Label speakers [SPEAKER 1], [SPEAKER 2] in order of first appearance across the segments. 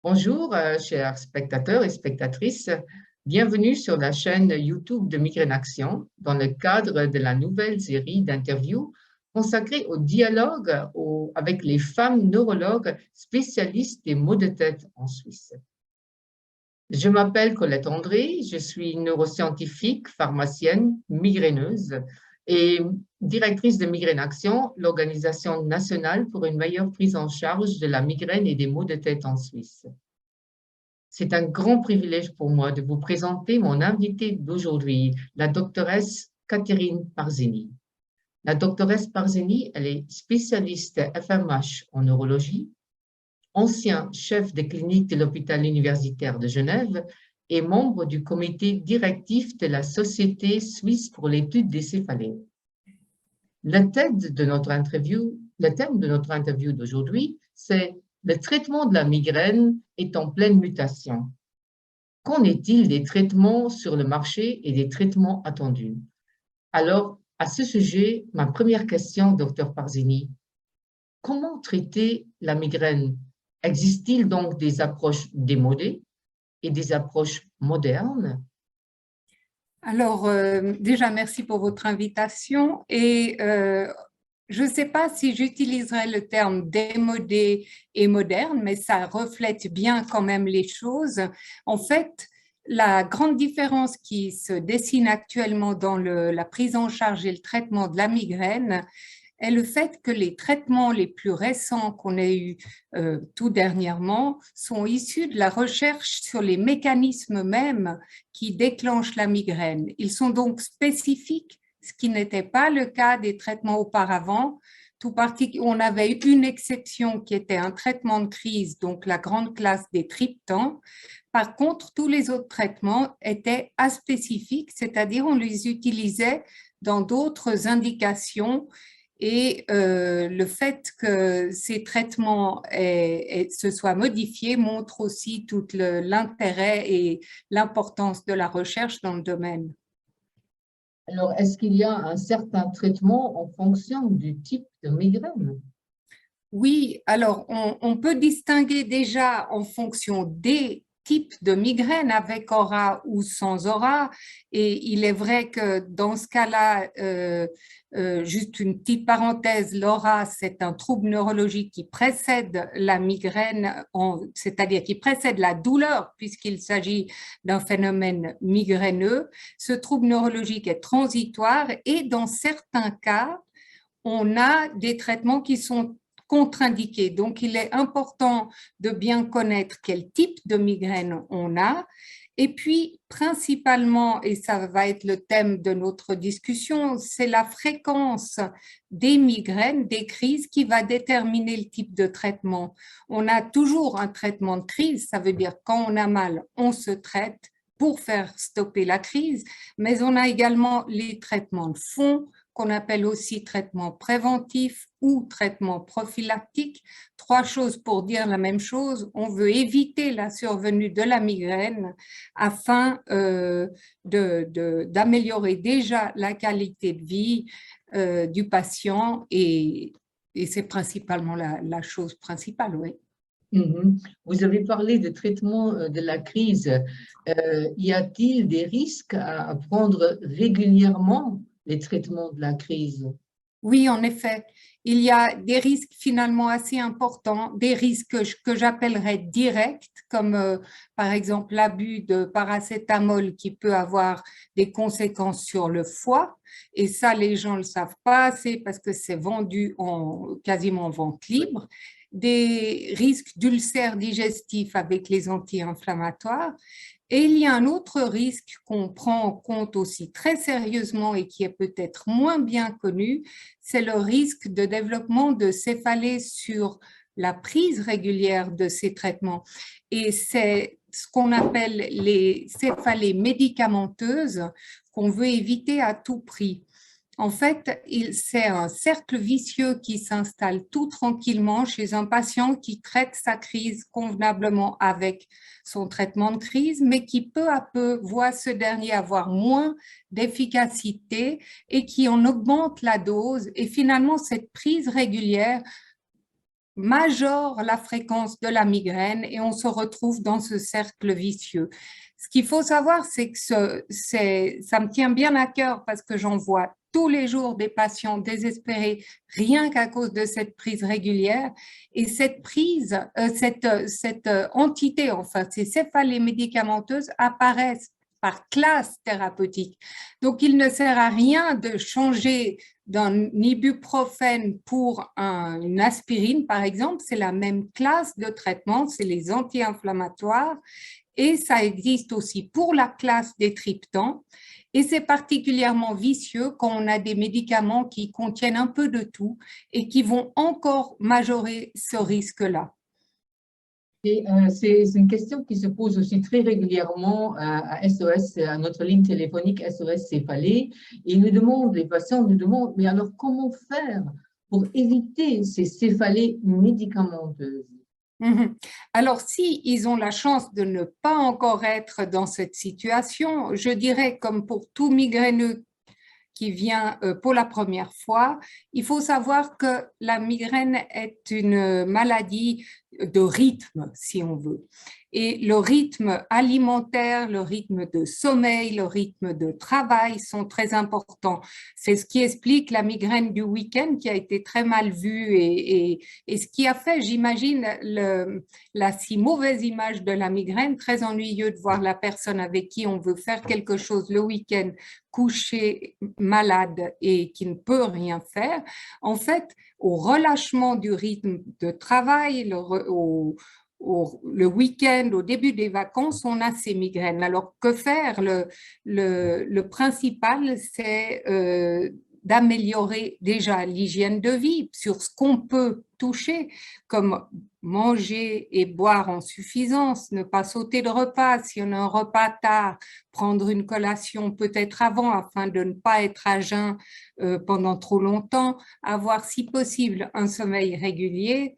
[SPEAKER 1] Bonjour, chers spectateurs et spectatrices. Bienvenue sur la chaîne YouTube de Migraine Action dans le cadre de la nouvelle série d'interviews consacrée au dialogue avec les femmes neurologues spécialistes des maux de tête en Suisse. Je m'appelle Colette André, je suis neuroscientifique, pharmacienne, migraineuse et directrice de Migraine Action, l'organisation nationale pour une meilleure prise en charge de la migraine et des maux de tête en Suisse. C'est un grand privilège pour moi de vous présenter mon invitée d'aujourd'hui, la doctoresse Catherine Parzeni. La doctoresse Parzeni, elle est spécialiste FMH en neurologie, ancien chef de clinique de l'hôpital universitaire de Genève et membre du comité directif de la Société suisse pour l'étude des céphalées. Le thème de notre interview d'aujourd'hui, c'est le traitement de la migraine est en pleine mutation. Qu'en est-il des traitements sur le marché et des traitements attendus? Alors, à ce sujet, ma première question, Dr Parzeni, comment traiter la migraine? Existe-t-il donc des approches démodées et des approches modernes?
[SPEAKER 2] Alors, déjà, merci pour votre invitation et je ne sais pas si j'utiliserai le terme démodé et moderne, mais ça reflète bien quand même les choses. En fait, la grande différence qui se dessine actuellement dans la prise en charge et le traitement de la migraine est le fait que les traitements les plus récents qu'on ait eus tout dernièrement sont issus de la recherche sur les mécanismes mêmes qui déclenchent la migraine. Ils sont donc spécifiques, ce qui n'était pas le cas des traitements auparavant. On avait une exception qui était un traitement de crise, donc la grande classe des triptans. Par contre, tous les autres traitements étaient aspécifiques, c'est-à-dire on les utilisait dans d'autres indications. Et le fait que ces traitements se soient modifiés montre aussi tout l'intérêt et l'importance de la recherche dans le domaine.
[SPEAKER 1] Alors, est-ce qu'il y a un certain traitement en fonction du type de migraine?
[SPEAKER 2] Oui, alors on peut distinguer déjà en fonction des types de migraine avec aura ou sans aura. Et il est vrai que dans ce cas-là, juste une petite parenthèse, l'aura, c'est un trouble neurologique qui précède la migraine, c'est-à-dire qui précède la douleur puisqu'il s'agit d'un phénomène migraineux. Ce trouble neurologique est transitoire et dans certains cas, on a des traitements qui sont contre-indiqués. Donc, il est important de bien connaître quel type de migraine on a. Et puis, principalement, et ça va être le thème de notre discussion, c'est la fréquence des migraines, des crises qui va déterminer le type de traitement. On a toujours un traitement de crise, ça veut dire quand on a mal, on se traite pour faire stopper la crise, mais on a également les traitements de fond, qu'on appelle aussi traitement préventif ou traitement prophylactique. Trois choses pour dire la même chose. On veut éviter la survenue de la migraine afin d'améliorer déjà la qualité de vie du patient et c'est principalement la chose principale, oui.
[SPEAKER 1] Vous avez parlé de traitement de la crise. Y a-t-il des risques à prendre régulièrement les traitements de la crise?
[SPEAKER 2] Oui, en effet, il y a des risques finalement assez importants, des risques que j'appellerais directs, comme par exemple l'abus de paracétamol qui peut avoir des conséquences sur le foie. Et ça, les gens ne le savent pas assez parce que c'est vendu quasiment en vente libre. Des risques d'ulcères digestifs avec les anti-inflammatoires. Et il y a un autre risque qu'on prend en compte aussi très sérieusement et qui est peut-être moins bien connu, c'est le risque de développement de céphalées sur la prise régulière de ces traitements. Et c'est ce qu'on appelle les céphalées médicamenteuses qu'on veut éviter à tout prix. En fait, c'est un cercle vicieux qui s'installe tout tranquillement chez un patient qui traite sa crise convenablement avec son traitement de crise, mais qui peu à peu voit ce dernier avoir moins d'efficacité et qui en augmente la dose. Et finalement, cette prise régulière majore la fréquence de la migraine et on se retrouve dans ce cercle vicieux. Ce qu'il faut savoir, c'est que ça me tient bien à cœur parce que j'en vois tous les jours des patients désespérés rien qu'à cause de cette prise régulière. Et cette prise, cette entité, enfin, ces céphalées médicamenteuses apparaissent par classe thérapeutique. Donc, il ne sert à rien de changer d'un ibuprofène pour une aspirine, par exemple. C'est la même classe de traitement, c'est les anti-inflammatoires. Et ça existe aussi pour la classe des triptans. Et c'est particulièrement vicieux quand on a des médicaments qui contiennent un peu de tout et qui vont encore majorer ce risque-là.
[SPEAKER 1] Et c'est une question qui se pose aussi très régulièrement à SOS, à notre ligne téléphonique SOS Céphalée. Et les patients nous demandent, mais alors comment faire pour éviter ces céphalées médicamenteuses?
[SPEAKER 2] Alors, si ils ont la chance de ne pas encore être dans cette situation, je dirais comme pour tout migraineux qui vient pour la première fois, il faut savoir que la migraine est une maladie de rythme, si on veut. Et le rythme alimentaire, le rythme de sommeil, le rythme de travail sont très importants. C'est ce qui explique la migraine du week-end qui a été très mal vue et ce qui a fait, j'imagine, la si mauvaise image de la migraine, très ennuyeux de voir la personne avec qui on veut faire quelque chose le week-end couché malade et qui ne peut rien faire. En fait, au relâchement du rythme de travail, le week-end, au début des vacances, on a ces migraines. Alors, que faire? Le principal, c'est d'améliorer déjà l'hygiène de vie sur ce qu'on peut toucher, comme manger et boire en suffisance, ne pas sauter de repas. Si on a un repas tard, prendre une collation peut-être avant afin de ne pas être à jeun pendant trop longtemps, avoir si possible un sommeil régulier.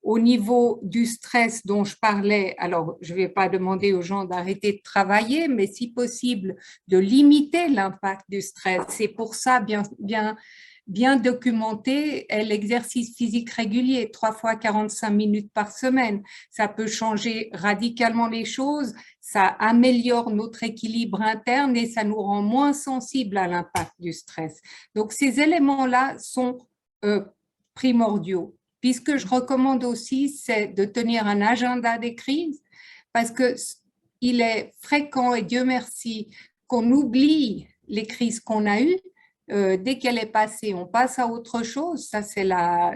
[SPEAKER 2] Au niveau du stress dont je parlais, alors je ne vais pas demander aux gens d'arrêter de travailler, mais si possible de limiter l'impact du stress. C'est pour ça bien documenté l'exercice physique régulier, 3 fois 45 minutes par semaine. Ça peut changer radicalement les choses, ça améliore notre équilibre interne et ça nous rend moins sensibles à l'impact du stress. Donc ces éléments-là sont primordiaux. Puis ce que je recommande aussi, c'est de tenir un agenda des crises parce qu'il est fréquent, et Dieu merci, qu'on oublie les crises qu'on a eues. Dès qu'elle est passée, on passe à autre chose, ça c'est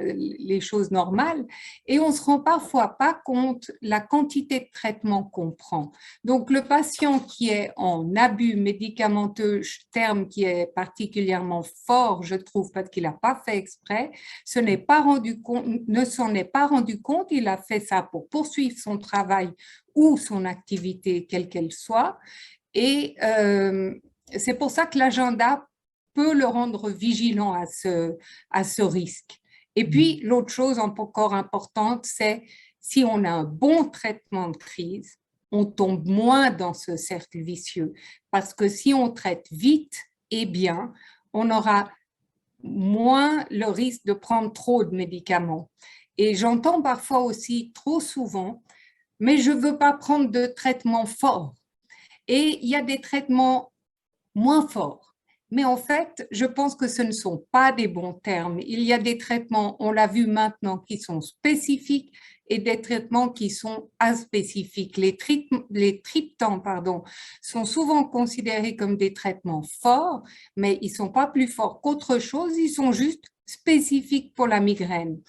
[SPEAKER 2] les choses normales, et on ne se rend parfois pas compte la quantité de traitement qu'on prend. Donc le patient qui est en abus médicamenteux, terme qui est particulièrement fort, je trouve, parce qu'il n'a pas fait exprès, ne s'en est pas rendu compte, il a fait ça pour poursuivre son travail ou son activité, quelle qu'elle soit, et c'est pour ça que l'agenda peut le rendre vigilant à ce risque. Et puis, l'autre chose encore importante, c'est si on a un bon traitement de crise, on tombe moins dans ce cercle vicieux. Parce que si on traite vite et bien, on aura moins le risque de prendre trop de médicaments. Et j'entends parfois aussi, trop souvent, mais je ne veux pas prendre de traitement fort. Et il y a des traitements moins forts. Mais en fait, je pense que ce ne sont pas des bons termes. Il y a des traitements, on l'a vu maintenant, qui sont spécifiques et des traitements qui sont aspécifiques. Les triptans, sont souvent considérés comme des traitements forts, mais ils ne sont pas plus forts qu'autre chose, ils sont juste spécifiques pour la migraine.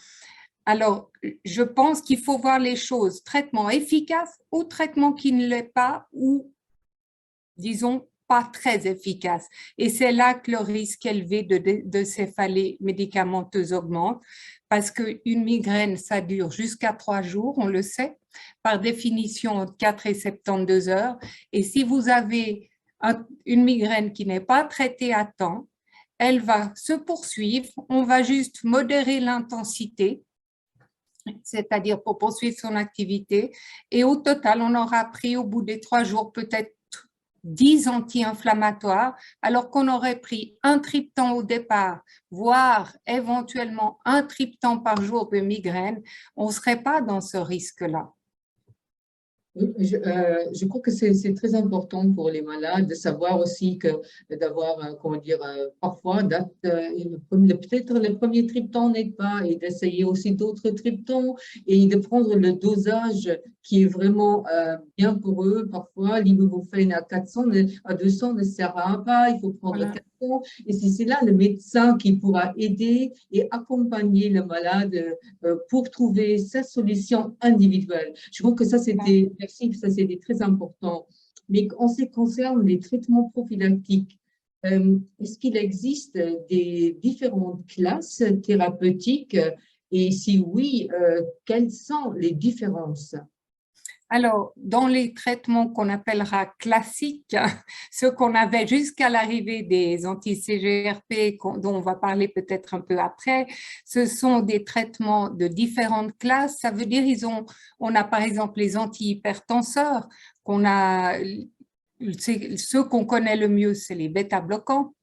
[SPEAKER 2] Alors, je pense qu'il faut voir les choses, traitement efficace ou traitement qui ne l'est pas, ou disons pas très efficace. Et c'est là que le risque élevé de céphalée médicamenteuse augmente, parce qu'une migraine, ça dure jusqu'à 3 jours, on le sait, par définition entre 4 et 72 heures. Et si vous avez une migraine qui n'est pas traitée à temps, elle va se poursuivre, on va juste modérer l'intensité, c'est-à-dire pour poursuivre son activité, et au total, on aura pris au bout des 3 jours peut-être 10 anti-inflammatoires, alors qu'on aurait pris un triptan au départ, voire éventuellement un triptan par jour de migraine, on ne serait pas dans ce risque-là.
[SPEAKER 1] Oui, je crois que c'est très important pour les malades de savoir aussi que d'avoir, comment dire, parfois, peut-être le premier triptan n'aide pas et d'essayer aussi d'autres triptans et de prendre le dosage qui est vraiment bien pour eux. Parfois, l'ibuprofène à 400, à 200 ne sert à pas, il faut prendre
[SPEAKER 2] Voilà.
[SPEAKER 1] 400. Et c'est là le médecin qui pourra aider et accompagner le malade pour trouver sa solution individuelle. Je crois que ça, merci, ça c'était très important. Mais en ce qui concerne les traitements prophylactiques, est-ce qu'il existe des différentes classes thérapeutiques et si oui, quelles sont les différences?
[SPEAKER 2] Alors, dans les traitements qu'on appellera classiques, ceux qu'on avait jusqu'à l'arrivée des anti-CGRP, dont on va parler peut-être un peu après, ce sont des traitements de différentes classes. Ça veut dire on a par exemple les antihypertenseurs, ceux qu'on connaît le mieux, c'est les bêta-bloquants.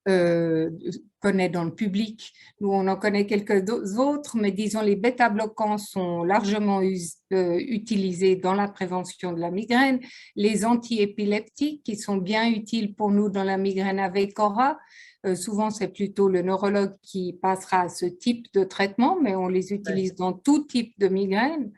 [SPEAKER 2] Connaît dans le public. Nous, on en connaît quelques autres, mais disons les bêta-bloquants sont largement utilisés dans la prévention de la migraine. Les antiépileptiques qui sont bien utiles pour nous dans la migraine avec aura. Souvent, c'est plutôt le neurologue qui passera à ce type de traitement, mais on les utilise dans tout type de migraine.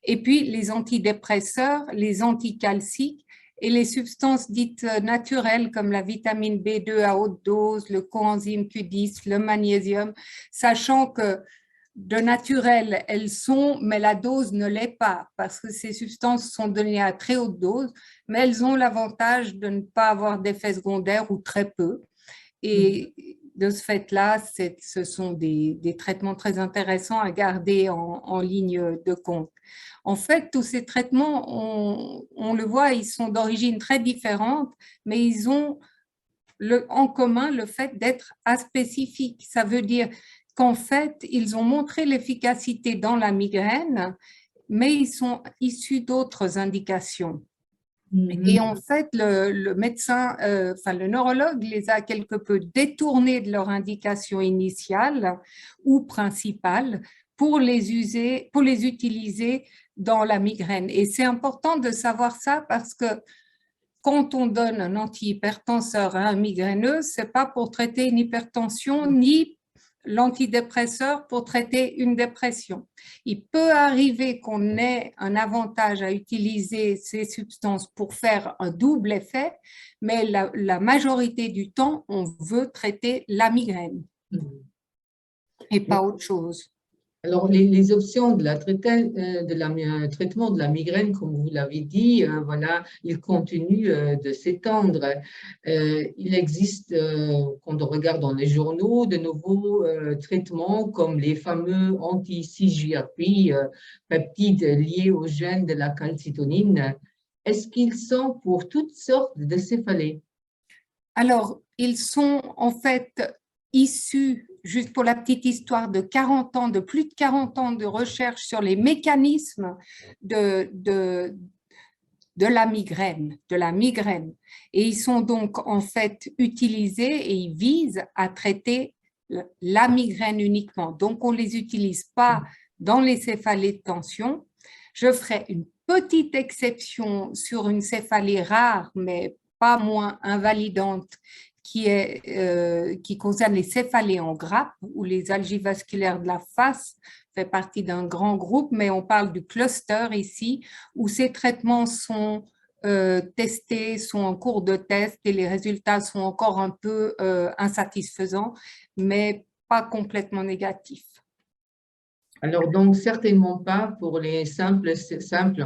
[SPEAKER 2] Et puis, les antidépresseurs, les anticalciques, et les substances dites naturelles comme la vitamine B2 à haute dose, le coenzyme Q10, le magnésium, sachant que de naturel, elles sont, mais la dose ne l'est pas parce que ces substances sont données à très haute dose, mais elles ont l'avantage de ne pas avoir d'effets secondaires ou très peu. Et de ce fait-là, ce sont des traitements très intéressants à garder en ligne de compte. En fait, tous ces traitements, on le voit, ils sont d'origine très différente, mais ils ont en commun le fait d'être aspécifiques. Ça veut dire qu'en fait, ils ont montré l'efficacité dans la migraine, mais ils sont issus d'autres indications. Et en fait, le médecin, enfin le neurologue les a quelque peu détournés de leur indication initiale ou principale pour les utiliser dans la migraine. Et c'est important de savoir ça parce que quand on donne un antihypertenseur à un migraineux, c'est pas pour traiter une hypertension ni l'antidépresseur pour traiter une dépression. Il peut arriver qu'on ait un avantage à utiliser ces substances pour faire un double effet, mais la majorité du temps, on veut traiter la migraine et pas autre chose.
[SPEAKER 1] Alors, les options de traitement de la migraine, comme vous l'avez dit, voilà, ils continuent de s'étendre. Il existe, quand on regarde dans les journaux, de nouveaux traitements comme les fameux anti-CGRP, peptides liés au gène de la calcitonine. Est-ce qu'ils sont pour toutes sortes de céphalées?
[SPEAKER 2] Alors, ils sont en fait issus, juste pour la petite histoire, de plus de 40 ans de recherche sur les mécanismes de la migraine, Et ils sont donc en fait utilisés et ils visent à traiter la migraine uniquement. Donc, on ne les utilise pas dans les céphalées de tension. Je ferai une petite exception sur une céphalée rare, mais pas moins invalidante, qui concerne les céphalées en grappe ou les algies vasculaires de la face, fait partie d'un grand groupe, mais on parle du cluster ici, où ces traitements sont testés, sont en cours de test et les résultats sont encore un peu insatisfaisants, mais pas complètement négatifs.
[SPEAKER 1] Alors, donc, certainement pas pour les simples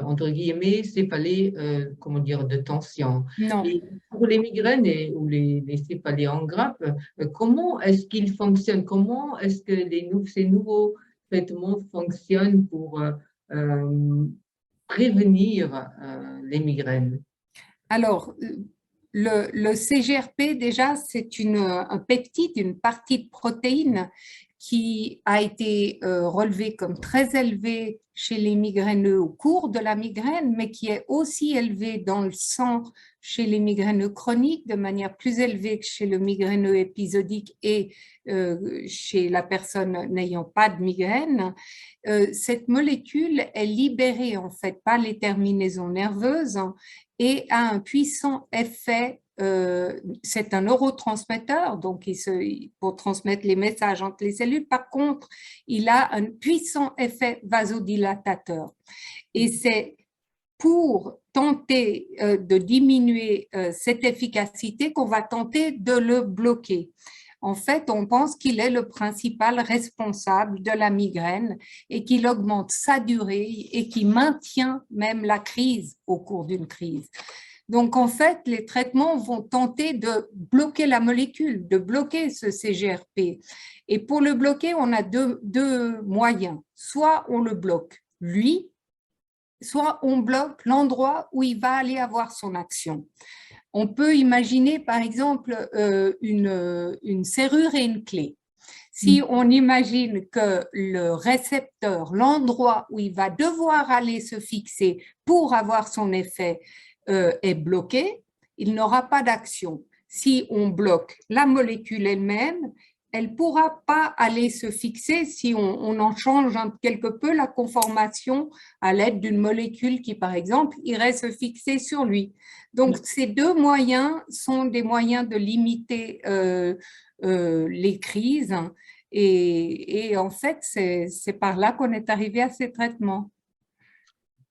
[SPEAKER 1] entre guillemets, céphalées, comment dire, de tension.
[SPEAKER 2] Non.
[SPEAKER 1] Et pour les migraines ou les céphalées en grappe, comment est-ce qu'ils fonctionnent? Comment est-ce que ces nouveaux traitements fonctionnent pour prévenir les migraines?
[SPEAKER 2] Alors, le CGRP, déjà, c'est un peptide, une partie de protéine qui a été relevé comme très élevé chez les migraineux au cours de la migraine, mais qui est aussi élevé dans le sang chez les migraineux chroniques de manière plus élevée que chez le migraineux épisodique et chez la personne n'ayant pas de migraine. Cette molécule est libérée en fait par les terminaisons nerveuses et a un puissant effet. C'est un neurotransmetteur, donc pour transmettre les messages entre les cellules. Par contre, il a un puissant effet vasodilatateur. Et c'est pour tenter de diminuer cette efficacité qu'on va tenter de le bloquer. En fait, on pense qu'il est le principal responsable de la migraine et qu'il augmente sa durée et qui maintient même la crise au cours d'une crise. Donc, en fait, les traitements vont tenter de bloquer la molécule, de bloquer ce CGRP. Et pour le bloquer, on a deux moyens. Soit on le bloque, lui, soit on bloque l'endroit où il va aller avoir son action. On peut imaginer, par exemple, une serrure et une clé. Si on imagine que le récepteur, l'endroit où il va devoir aller se fixer pour avoir son effet, est bloqué, il n'aura pas d'action. Si on bloque la molécule elle-même, elle ne pourra pas aller se fixer si on en change quelque peu la conformation à l'aide d'une molécule qui, par exemple, irait se fixer sur lui. Donc, ces deux moyens sont des moyens de limiter les crises et en fait, c'est par là qu'on est arrivé à ces traitements.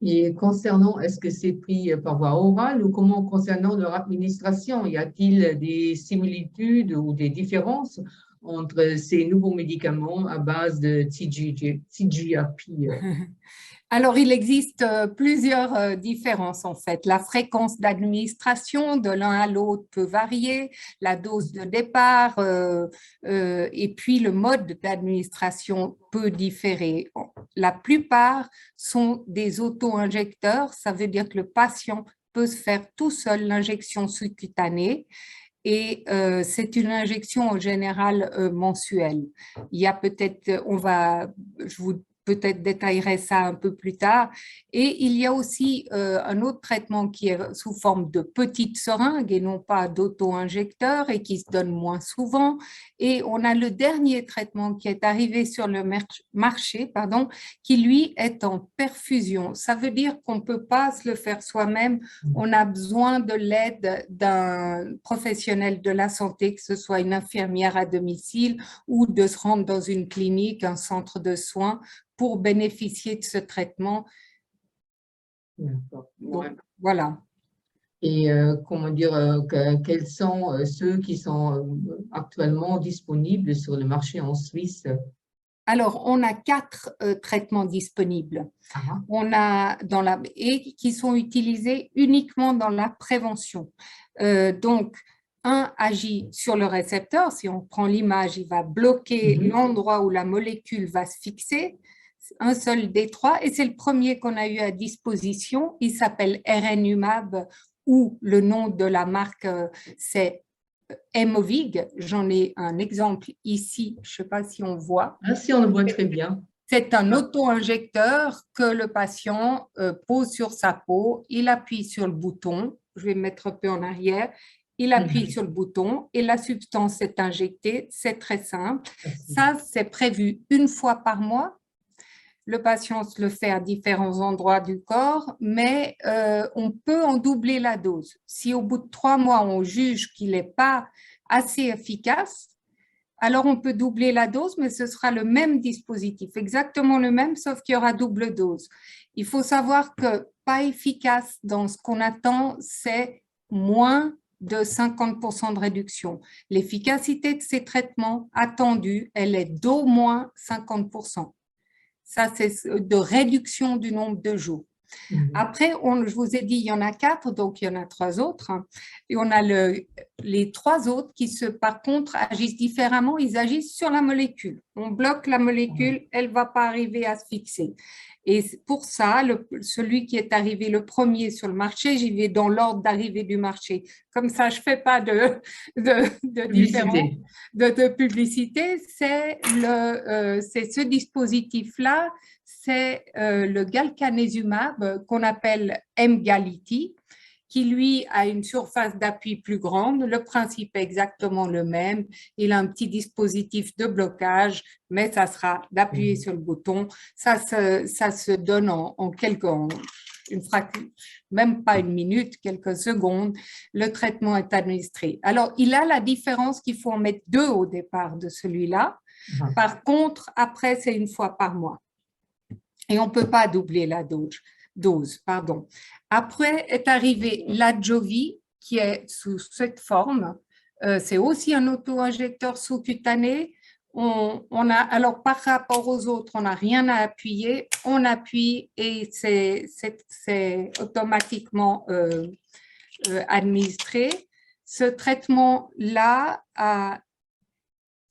[SPEAKER 1] Et concernant, est-ce que c'est pris par voie orale ou comment concernant leur administration? Y a-t-il des similitudes ou des différences entre ces nouveaux médicaments à base de TGRP?
[SPEAKER 2] Alors, il existe plusieurs différences en fait. La fréquence d'administration de l'un à l'autre peut varier, la dose de départ et puis le mode d'administration peut différer. La plupart sont des auto-injecteurs, ça veut dire que le patient peut se faire tout seul l'injection sous-cutanée. Et c'est une injection en général mensuelle. Il y a peut-être, je vous peut-être détaillerai ça un peu plus tard. Et il y a aussi un autre traitement qui est sous forme de petites seringues et non pas d'auto-injecteurs et qui se donne moins souvent. Et on a le dernier traitement qui est arrivé sur le marché, qui lui est en perfusion. Ça veut dire qu'on ne peut pas se le faire soi-même. On a besoin de l'aide d'un professionnel de la santé, que ce soit une infirmière à domicile ou de se rendre dans une clinique, un centre de soins pour bénéficier de ce traitement. Donc, voilà.
[SPEAKER 1] Et comment dire, quels sont ceux qui sont actuellement disponibles sur le marché en Suisse?
[SPEAKER 2] Alors, on a 4 traitements disponibles. On a et qui sont utilisés uniquement dans la prévention. Donc, un agit sur le récepteur. Si on prend l'image, il va bloquer l'endroit où la molécule va se fixer. Un seul des 3, et c'est le premier qu'on a eu à disposition. Il s'appelle RNumab, ou le nom de la marque, c'est Aimovig. J'en ai un exemple ici, je ne sais pas si on voit.
[SPEAKER 1] Ah, si, on le voit très bien.
[SPEAKER 2] C'est un auto-injecteur que le patient pose sur sa peau, il appuie sur le bouton, je vais me mettre un peu en arrière, il appuie sur le bouton et la substance est injectée, c'est très simple. Ça, c'est prévu une fois par mois. Le patient se le fait à différents endroits du corps, mais on peut en doubler la dose. Si au bout de 3 mois, on juge qu'il n'est pas assez efficace, alors on peut doubler la dose, mais ce sera le même dispositif, exactement le même, sauf qu'il y aura double dose. Il faut savoir que pas efficace dans ce qu'on attend, c'est moins de 50% de réduction. L'efficacité de ces traitements attendus, elle est d'au moins 50%. Ça, c'est de réduction du nombre de jours. Après, je vous ai dit, il y en a 4, donc il y en a 3 autres. Et on a les 3 autres qui, par contre, agissent différemment. Ils agissent sur la molécule. On bloque la molécule, elle ne va pas arriver à se fixer. Et pour ça, celui qui est arrivé le premier sur le marché, j'y vais dans l'ordre d'arrivée du marché. Comme ça, je ne fais pas de différence, de publicité. C'est ce dispositif-là, c'est le galcanezumab qu'on appelle Emgality, qui lui a une surface d'appui plus grande. Le principe est exactement le même. Il a un petit dispositif de blocage, mais ça sera d'appuyer sur le bouton. Ça se donne en même pas une minute, quelques secondes, le traitement est administré. Alors, il a la différence qu'il faut en mettre 2 au départ de celui-là. Par contre, après, c'est 1 fois par mois. Et on ne peut pas doubler la dose. Après est arrivé l'Adjovi, qui est sous cette forme. C'est aussi un auto-injecteur sous-cutané. Alors, par rapport aux autres, on n'a rien à appuyer. On appuie et c'est automatiquement administré. Ce traitement-là a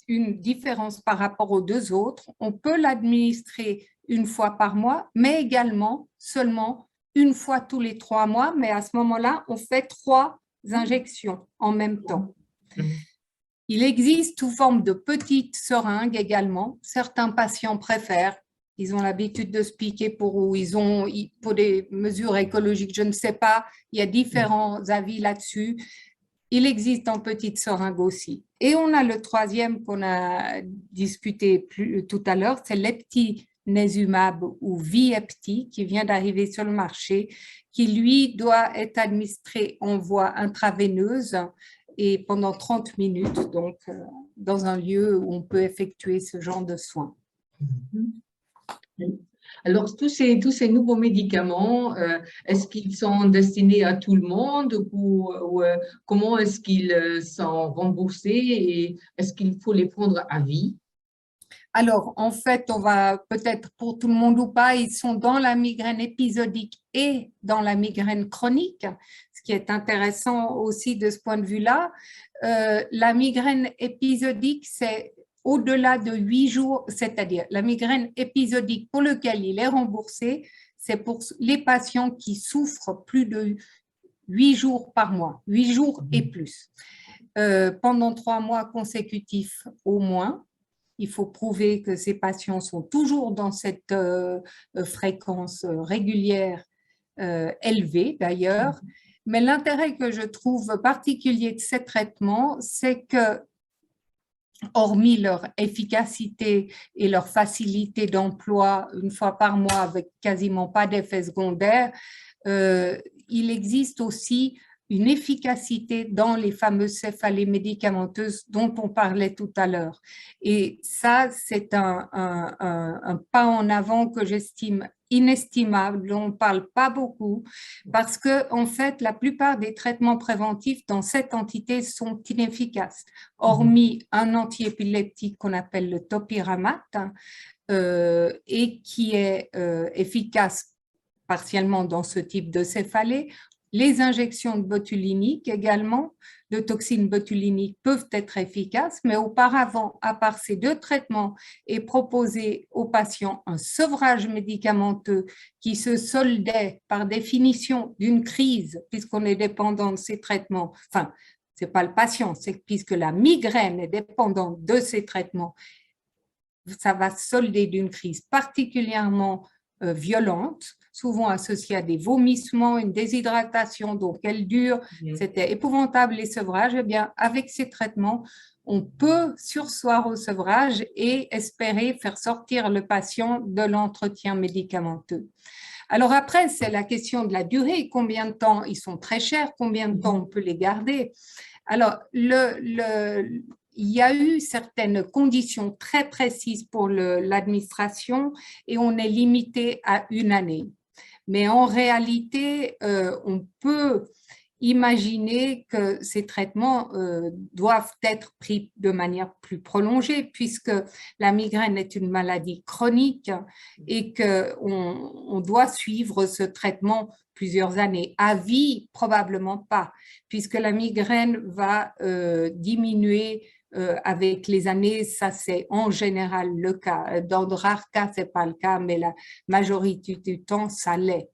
[SPEAKER 2] une différence par rapport aux 2 autres. On peut l'administrer 1 fois par mois, mais également seulement 1 fois tous les 3 mois. Mais à ce moment-là, on fait 3 injections en même temps. Il existe sous forme de petites seringues également. Certains patients préfèrent. Ils ont l'habitude de se piquer pour des mesures écologiques, je ne sais pas. Il y a différents avis là-dessus. Il existe en petite seringue aussi. Et on a le 3e qu'on a discuté tout à l'heure, c'est l'eptinezumab ou Vyepti qui vient d'arriver sur le marché, qui lui doit être administré en voie intraveineuse et pendant 30 minutes, donc dans un lieu où on peut effectuer ce genre de soins.
[SPEAKER 1] Alors, tous ces nouveaux médicaments, est-ce qu'ils sont destinés à tout le monde ou comment est-ce qu'ils sont remboursés et est-ce qu'il faut les prendre à vie?
[SPEAKER 2] Alors, en fait, on va peut-être pour tout le monde ou pas, ils sont dans la migraine épisodique et dans la migraine chronique, ce qui est intéressant aussi de ce point de vue-là. La migraine épisodique, c'est au-delà de 8 jours, c'est-à-dire la migraine épisodique pour lequel il est remboursé, c'est pour les patients qui souffrent plus de 8 jours par mois, 8 jours et plus, pendant 3 mois consécutifs au moins. Il faut prouver que ces patients sont toujours dans cette fréquence régulière élevée d'ailleurs. Mais l'intérêt que je trouve particulier de ces traitements, c'est que, hormis leur efficacité et leur facilité d'emploi 1 fois par mois avec quasiment pas d'effets secondaires, il existe aussi une efficacité dans les fameuses céphalées médicamenteuses dont on parlait tout à l'heure. Et ça, c'est un pas en avant que j'estime inestimable, dont on ne parle pas beaucoup, parce que en fait, la plupart des traitements préventifs dans cette entité sont inefficaces, hormis un antiépileptique qu'on appelle le topiramate, et qui est efficace partiellement dans ce type de céphalée. Les injections de botulinque également, de toxines botuliniques, peuvent être efficaces, mais auparavant, à part ces 2 traitements, est proposé aux patients un sevrage médicamenteux qui se soldait par définition d'une crise, puisqu'on est dépendant de ces traitements. Enfin, ce n'est pas le patient, c'est puisque la migraine est dépendante de ces traitements, ça va se solder d'une crise particulièrement violente, souvent associée à des vomissements, une déshydratation, donc elle dure. C'était épouvantable les sevrages. Eh bien, avec ces traitements, on peut surseoir au sevrage et espérer faire sortir le patient de l'entretien médicamenteux. Alors après, c'est la question de la durée. Combien de temps ils sont très chers, combien de temps on peut les garder? Alors, il y a eu certaines conditions très précises pour l'administration et on est limité à 1 année. Mais en réalité, imaginer que ces traitements doivent être pris de manière plus prolongée puisque la migraine est une maladie chronique et qu'on doit suivre ce traitement plusieurs années. À vie, probablement pas, puisque la migraine va diminuer avec les années, ça c'est en général le cas. Dans de rares cas, ce n'est pas le cas, mais la majorité du temps, ça l'est.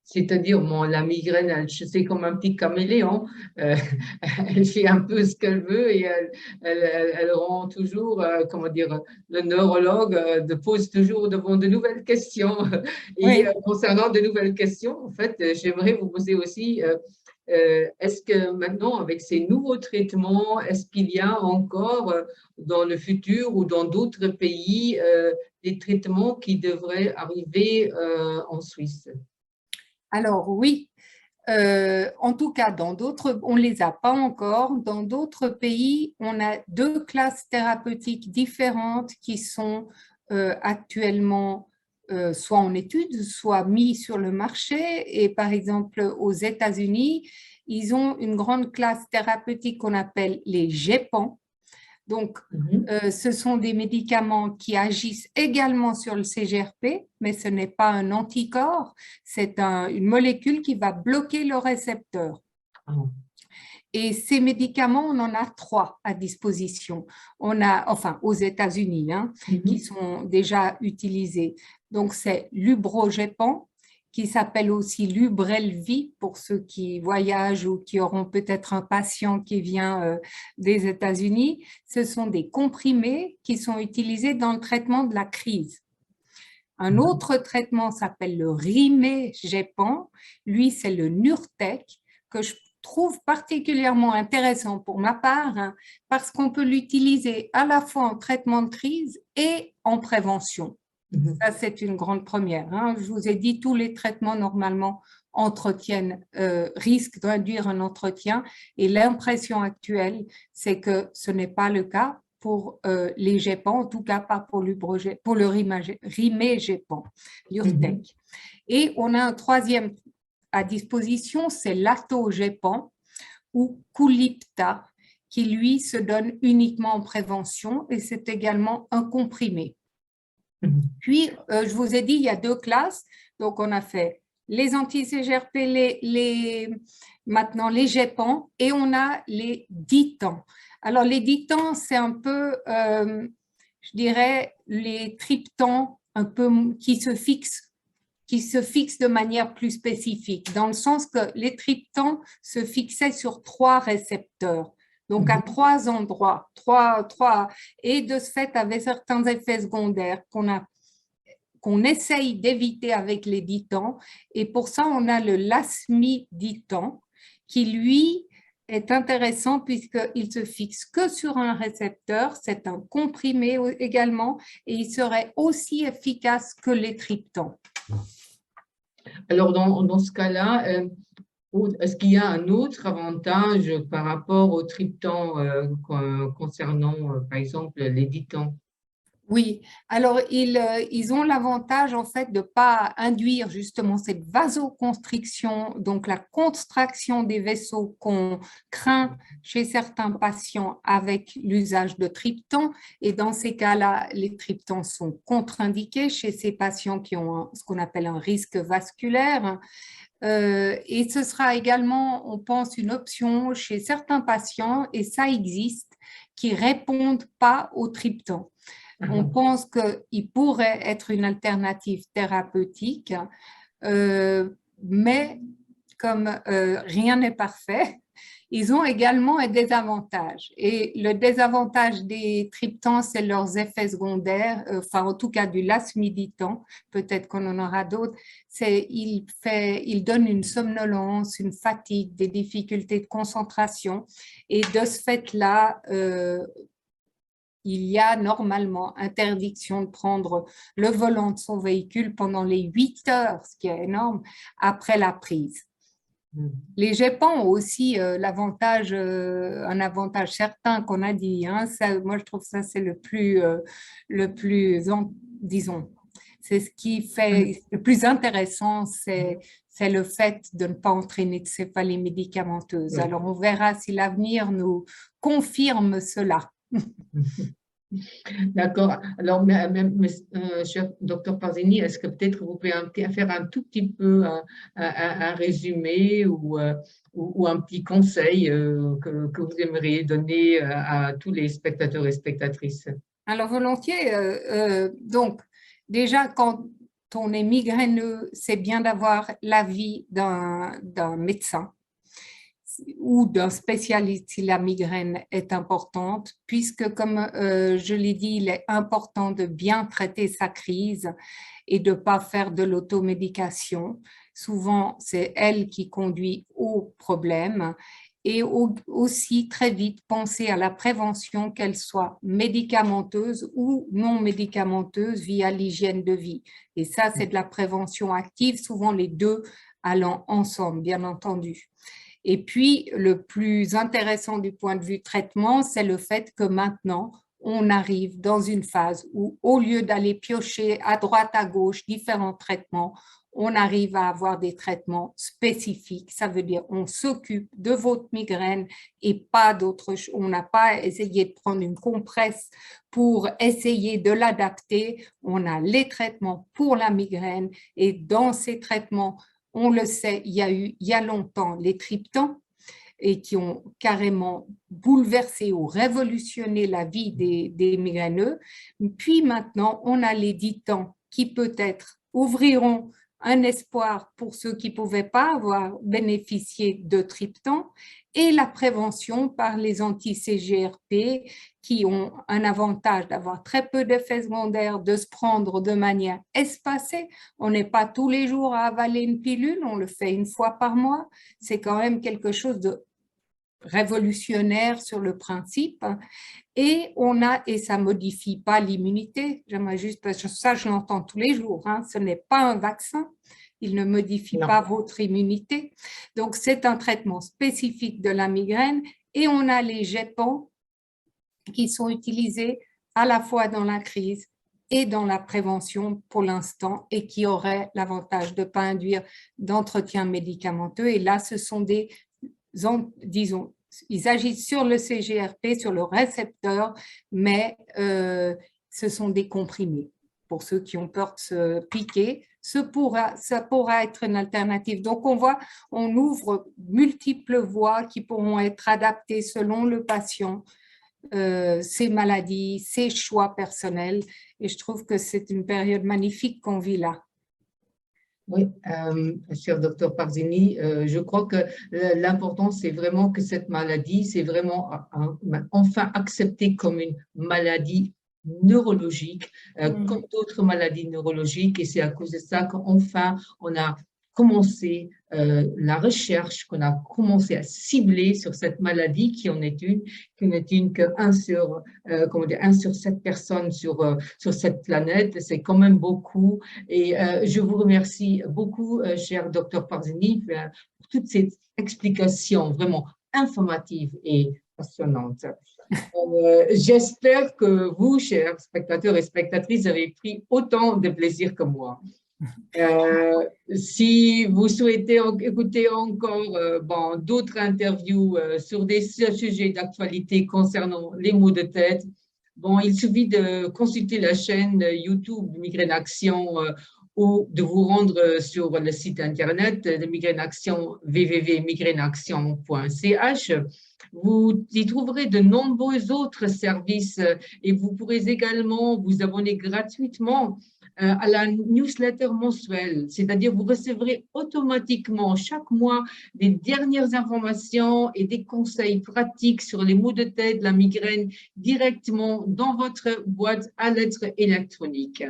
[SPEAKER 1] C'est-à-dire, la migraine, c'est comme un petit caméléon. euh, Elle fait un peu ce qu'elle veut et elle rend toujours, comment dire, le neurologue pose toujours devant de nouvelles questions. Et
[SPEAKER 2] Oui.
[SPEAKER 1] concernant de nouvelles questions, en fait, j'aimerais vous poser aussi, est-ce que maintenant, avec ces nouveaux traitements, est-ce qu'il y a encore dans le futur ou dans d'autres pays des traitements qui devraient arriver en Suisse?
[SPEAKER 2] Alors oui, en tout cas, dans d'autres, on ne les a pas encore. Dans d'autres pays, on a deux classes thérapeutiques différentes qui sont actuellement soit en études, soit mis sur le marché. Et par exemple, aux États-Unis, ils ont une grande classe thérapeutique qu'on appelle les GEPAN. Donc, ce sont des médicaments qui agissent également sur le CGRP, mais ce n'est pas un anticorps, c'est une molécule qui va bloquer le récepteur. Et ces médicaments, on en a 3 à disposition. On a, enfin, aux États-Unis, qui sont déjà utilisés. Donc, c'est l'Ubrogepant, qui s'appelle aussi l'Ubrelvy pour ceux qui voyagent ou qui auront peut-être un patient qui vient des États-Unis. Ce sont des comprimés qui sont utilisés dans le traitement de la crise. Un autre traitement s'appelle le Rimégepant. Lui, c'est le Nurtec, que je trouve particulièrement intéressant pour ma part, parce qu'on peut l'utiliser à la fois en traitement de crise et en prévention. Ça, c'est une grande première. Je vous ai dit, tous les traitements, normalement, risquent d'induire un entretien. Et l'impression actuelle, c'est que ce n'est pas le cas pour les GEPAN, en tout cas pas pour le Rimégepant, l'Urtec. Et on a un troisième à disposition, c'est l'Atogepant ou Qulipta, qui lui se donne uniquement en prévention et c'est également un comprimé. Puis, je vous ai dit, il y a 2 classes. Donc, on a fait les anti-CGRP, maintenant les GEPAN, et on a les ditans. Alors, les ditans, c'est un peu, je dirais, les triptans un peu qui se fixent de manière plus spécifique, dans le sens que les triptans se fixaient sur 3 récepteurs. Donc, à 3 endroits, et de ce fait, avait certains effets secondaires qu'on essaye d'éviter avec les ditans. Et pour ça, on a le lasmiditan, qui, lui, est intéressant puisqu'il se fixe que sur un récepteur. C'est un comprimé également, et il serait aussi efficace que les triptans.
[SPEAKER 1] Alors, dans ce cas-là, est-ce qu'il y a un autre avantage par rapport au triptan concernant, par exemple, les ditans?
[SPEAKER 2] Oui, alors ils ont l'avantage en fait de ne pas induire justement cette vasoconstriction, donc la contraction des vaisseaux qu'on craint chez certains patients avec l'usage de triptan. Et dans ces cas-là, les triptans sont contre-indiqués chez ces patients qui ont ce qu'on appelle un risque vasculaire. Et ce sera également, on pense, une option chez certains patients, et ça existe, qui ne répondent pas au triptan. On pense qu'il pourrait être une alternative thérapeutique, mais comme rien n'est parfait, ils ont également un désavantage. Et le désavantage des triptans, c'est leurs effets secondaires, enfin en tout cas du lasmiditan, peut-être qu'on en aura d'autres, il donne une somnolence, une fatigue, des difficultés de concentration. Et de ce fait-là, il y a normalement interdiction de prendre le volant de son véhicule pendant les 8 heures, ce qui est énorme, après la prise. Les GEPAN ont aussi un avantage certain qu'on a dit. Moi, je trouve ça, c'est disons, c'est ce qui fait le plus intéressant, c'est c'est le fait de ne pas entraîner de céphalie médicamenteuse.
[SPEAKER 1] Oui.
[SPEAKER 2] Alors, on verra si l'avenir nous confirme cela.
[SPEAKER 1] D'accord. Alors, cher docteur Parzini, est-ce que peut-être vous pouvez faire un tout petit peu un résumé ou un petit conseil que vous aimeriez donner à tous les spectateurs et spectatrices?
[SPEAKER 2] Alors, volontiers. Donc, déjà, quand on est migraineux, c'est bien d'avoir l'avis d'un médecin ou d'un spécialiste si la migraine est importante, puisque, comme je l'ai dit, il est important de bien traiter sa crise et de ne pas faire de l'automédication. Souvent, c'est elle qui conduit au problème. Et aussi, très vite, penser à la prévention, qu'elle soit médicamenteuse ou non médicamenteuse via l'hygiène de vie. Et ça, c'est de la prévention active, souvent les deux allant ensemble, bien entendu. Et puis, le plus intéressant du point de vue traitement, c'est le fait que maintenant, on arrive dans une phase où, au lieu d'aller piocher à droite, à gauche, différents traitements, on arrive à avoir des traitements spécifiques. Ça veut dire on s'occupe de votre migraine et pas d'autre chose. On n'a pas essayé de prendre une compresse pour essayer de l'adapter. On a les traitements pour la migraine et dans ces traitements, on le sait, il y a longtemps les triptans et qui ont carrément bouleversé ou révolutionné la vie des migraineux. Puis maintenant, on a les ditans qui peut-être ouvriront un espoir pour ceux qui ne pouvaient pas avoir bénéficié de triptan et la prévention par les anti-CGRP qui ont un avantage d'avoir très peu d'effets secondaires, de se prendre de manière espacée. On n'est pas tous les jours à avaler une pilule, on le fait une fois par mois. C'est quand même quelque chose de révolutionnaire sur le principe. Et ça ne modifie pas l'immunité. J'aimerais juste, parce que ça, je l'entends tous les jours, hein, ce n'est pas un vaccin, il ne modifie pas votre immunité. Donc, c'est un traitement spécifique de la migraine et on a les GEPAN qui sont utilisés à la fois dans la crise et dans la prévention pour l'instant et qui auraient l'avantage de ne pas induire d'entretien médicamenteux. Et là, ce sont disons, ils agissent sur le CGRP, sur le récepteur, mais ce sont des comprimés. Pour ceux qui ont peur de se piquer, ça pourra être une alternative. Donc, on ouvre multiples voies qui pourront être adaptées selon le patient, ses maladies, ses choix personnels. Et je trouve que c'est une période magnifique qu'on vit là.
[SPEAKER 1] Oui, cher docteur Parzini, je crois que l'important, c'est vraiment que cette maladie, c'est vraiment enfin acceptée comme une maladie neurologique, comme d'autres maladies neurologiques. Et c'est à cause de ça qu'enfin, on a commencé la recherche, qu'on a commencé à cibler sur cette maladie qui n'est une que 1 sur 7 personnes sur cette planète. C'est quand même beaucoup. Et je vous remercie beaucoup, cher docteur Parzini, pour toutes ces explications vraiment informatives et passionnantes. J'espère que vous, chers spectateurs et spectatrices, avez pris autant de plaisir que moi. Si vous souhaitez écouter encore d'autres interviews sur des sujets d'actualité concernant les maux de tête, il suffit de consulter la chaîne YouTube de Migraine Action ou de vous rendre sur le site internet de Migraine Action, www.migraineaction.ch. Vous y trouverez de nombreux autres services et vous pourrez également vous abonner gratuitement à la newsletter mensuelle, c'est-à-dire vous recevrez automatiquement chaque mois les dernières informations et des conseils pratiques sur les maux de tête, la migraine, directement dans votre boîte à lettres électronique.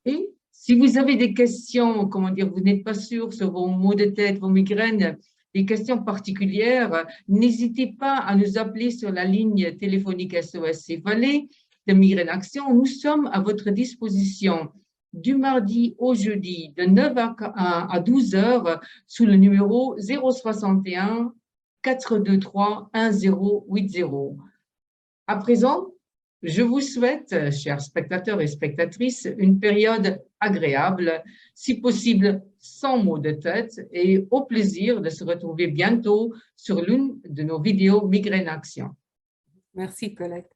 [SPEAKER 1] Et si vous avez des questions, vous n'êtes pas sûr sur vos maux de tête, vos migraines, des questions particulières, n'hésitez pas à nous appeler sur la ligne téléphonique SOS Céphalée de Migraine Action. Nous sommes à votre disposition du mardi au jeudi de 9 à 12 heures sous le numéro 061 423 1080. À présent, Je vous souhaite, chers spectateurs et spectatrices, une période agréable, si possible sans maux de tête, et au plaisir de se retrouver bientôt sur l'une de nos vidéos Migraine Action.
[SPEAKER 2] Merci, Colette.